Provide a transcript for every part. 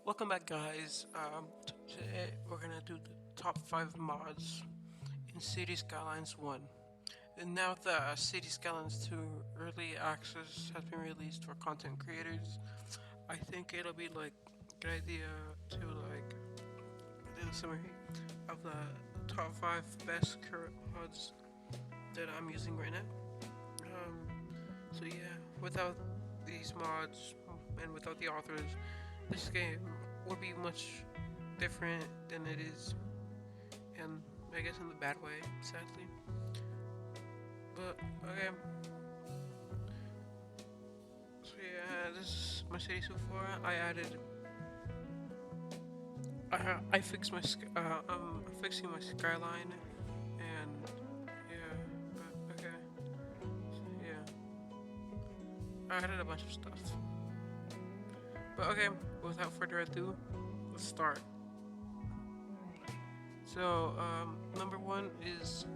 Welcome back, guys. Today we're gonna do the top 5 mods in Cities Skylines 1. And now that Cities Skylines 2 early access has been released for content creators, I think it'll be like a good idea to like do a summary of the top 5 best current mods that I'm using right now. So yeah, without these mods and without the authors, this game would be much different than it is, and I guess in the bad way, sadly. But okay, so yeah, this is my city so far. I fixed my I'm fixing my skyline, and yeah, but okay, so yeah, I added a bunch of stuff. But okay, without further ado, let's start. So number one is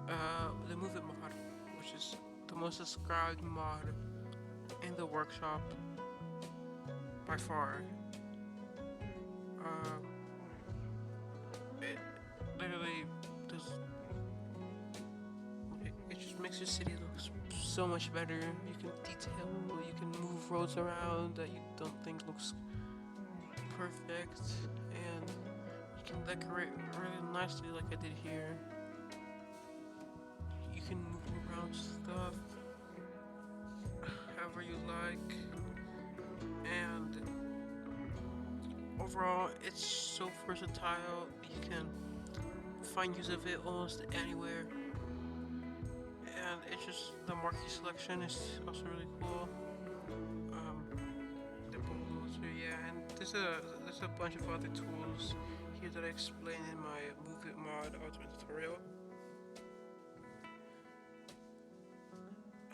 the movement mod, which is the most subscribed mod in the workshop by far. Um, it literally does. It just makes your city look so much better. You can detail. You can move roads around that you don't think looks perfect, and you can decorate really nicely, like I did here. You can move around stuff however you like, and overall, it's so versatile. You can find use of it almost anywhere, and it's just the marquee selection is also really cool. Um, the bulldozer, yeah, and there's a bunch of other tools here that I explain in my Move It Mod ultimate tutorial,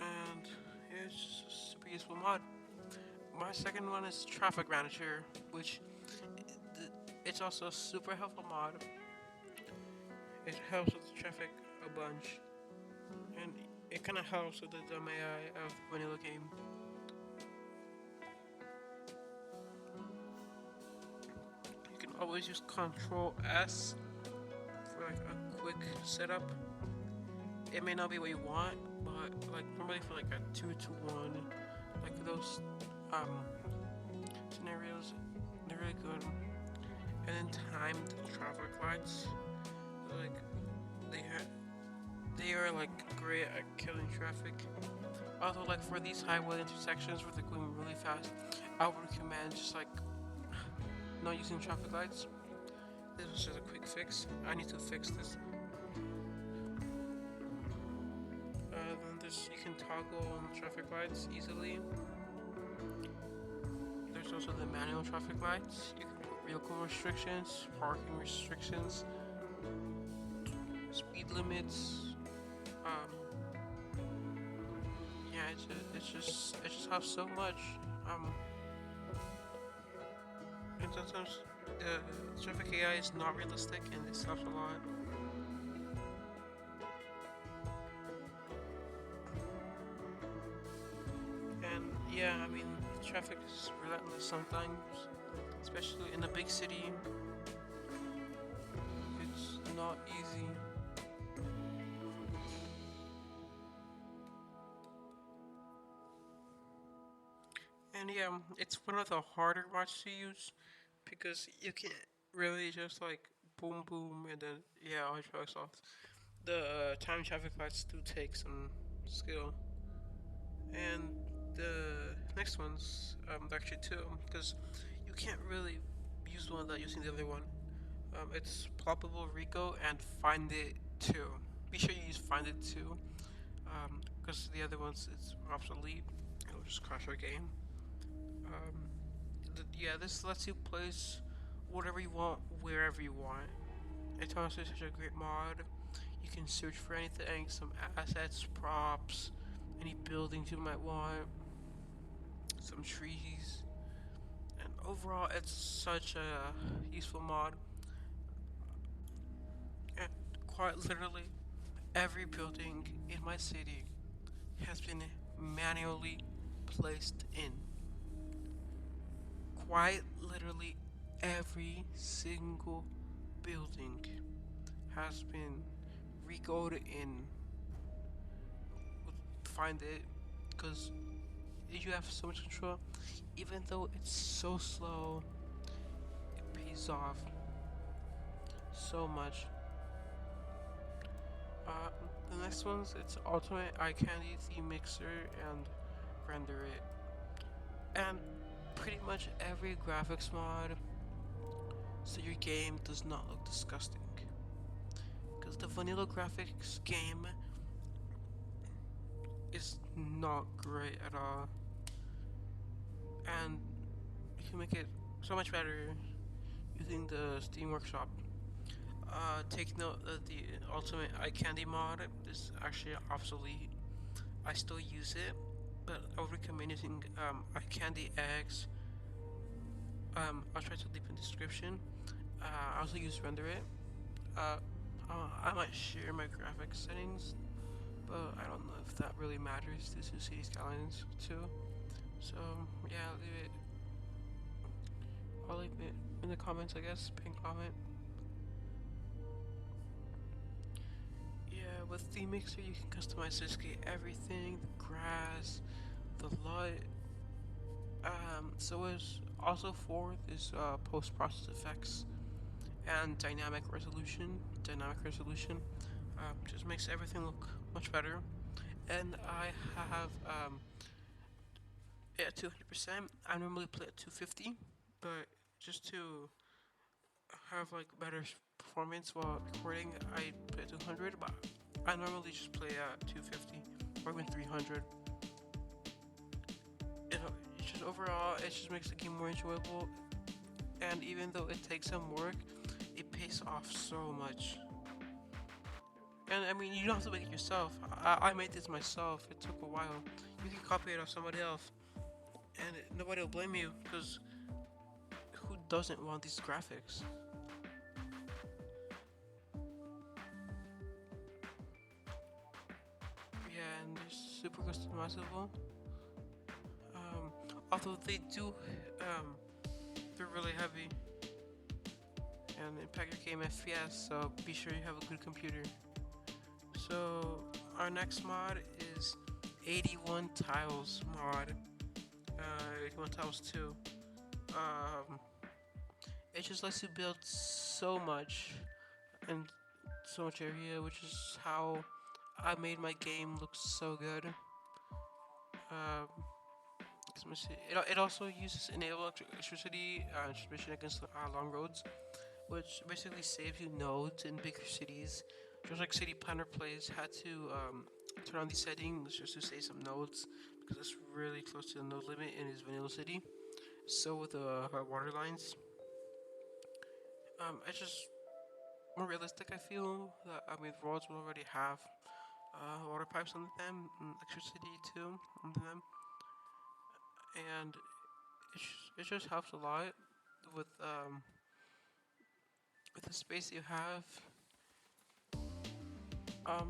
and yeah, it's just a super useful mod. My second one is Traffic Manager, which it's also a super helpful mod. It helps with the traffic a bunch, and it kind of helps with the dumb AI of vanilla game. You can always use Control S for like a quick setup. It may not be what you want, but like normally for like a 2 to 1, like those um scenarios, they're really good. And then timed traffic lights, like they they are like great at killing traffic. Although like for these highway intersections where they're going really fast, I would recommend just like not using traffic lights. This was just a quick fix. I need to fix this. Then this you can toggle on traffic lights easily. There's also the manual traffic lights. You can put vehicle restrictions, parking restrictions, speed limits. Um, yeah, it just helps so much. Um, and sometimes the traffic AI is not realistic, and this helps a lot. And yeah, I mean, traffic is relentless sometimes, especially in a big city. It's not easy. And yeah, it's one of the harder mods to use because you can't really just like boom boom and then yeah, all traffic's off. The time traffic lights do take some skill. And the next one's actually two because you can't really use one without using the other one. It's ploppable Rico and Find It too. Be sure you use Find It too, because the other ones it's obsolete. It'll just crash our game. Um, yeah, this lets you place whatever you want wherever you want. It's honestly such a great mod. You can search for anything, some assets, props, any buildings you might want, some trees, and overall, it's such a useful mod. And quite literally, every building in my city has been manually placed in. quite literally every single building has been recoded in. Find it, because you have so much control. Even though it's so slow, it pays off so much. Uh, the next one's it's Ultimate Eye Candy Theme Mixer and Render It. And pretty much every graphics mod so your game does not look disgusting. Because the vanilla graphics game is not great at all. And you can make it so much better using the Steam Workshop. Take note that the Ultimate Eye Candy mod is actually obsolete. I still use it, but I would recommend using Eye Candy X. I'll try to leave in the description. I also use Render It. Uh, I might share my graphics settings, but I don't know if that really matters to Cities Skylines too. So yeah, I'll leave it in the comments, I guess. Pin comment. Yeah, with Theme Mixer you can customize basically everything: the grass, the light. So is also for this post-process effects and dynamic resolution. Just makes everything look much better. And I have it at 200%. I normally play at 250, but just to have like better performance while recording, I play at 200. But I normally just play at 250 or even 300. Just overall, it just makes the game more enjoyable. And even though it takes some work, it pays off so much. And I mean, you don't have to make it yourself. I made this myself. It took a while. You can copy it off somebody else, and nobody will blame you, because who doesn't want these graphics? Yeah, and they're super customizable. Although they do, they're really heavy and impact your game FPS. So be sure you have a good computer. So our next mod is 81 Tiles mod. 81 Tiles 2. It just lets you build so much and so much area, which is how I made my game look so good. It also uses enable electricity transmission against long roads, which basically saves you nodes in bigger cities. Just like City Planner Plays had to turn on these settings just to save some nodes, because it's really close to the node limit in his vanilla city. So with the water lines, it's just more realistic. I feel that roads will already have water pipes under them, and electricity too under them, and it just helps a lot with the space you have.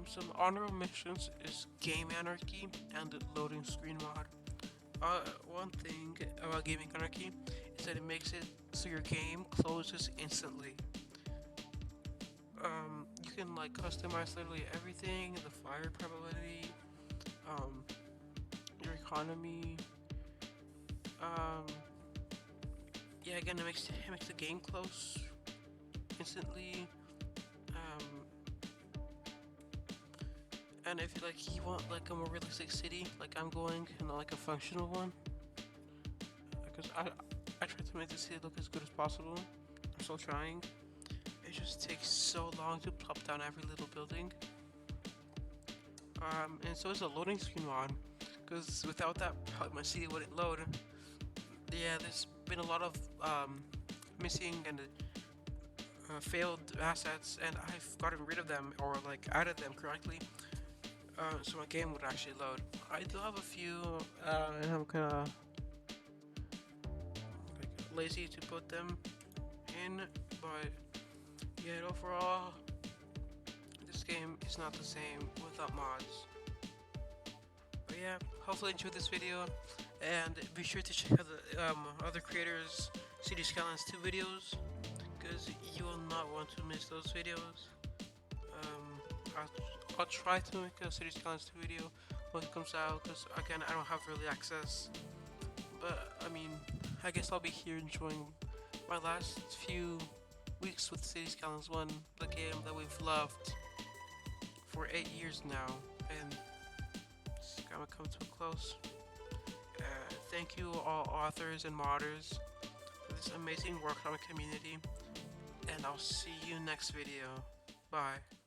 Some honorable mentions is Game Anarchy and the loading screen mod. One thing about Gaming Anarchy is that it makes it so your game closes instantly. You can like customize literally everything: the fire probability, your economy. Yeah, again, it makes the game close instantly. And if you want like a more realistic city, like I'm going, and not like a functional one, because I try to make the city look as good as possible. I'm still trying. It just takes so long to plop down every little building. And so is a loading screen mod, because without that, probably my city wouldn't load. Yeah, there's been a lot of missing and failed assets, and I've gotten rid of them or like added them correctly, so my game would actually load. I do have a few, and I'm kind of like lazy to put them in, but yeah, overall, this game is not the same without mods. But yeah, hopefully you enjoyed this video, And be sure to check out the other creators' Cities Skylines 2 videos, because you will not want to miss those videos. Um, I'll try to make a Cities Skylines 2 video when it comes out, because again, I don't have really access. But I mean, I guess I'll be here enjoying my last few weeks with Cities Skylines 1, the game that we've loved for 8 years now, and it's gonna come to a close. Thank you all authors and modders for this amazing work on the community, and I'll see you next video. Bye.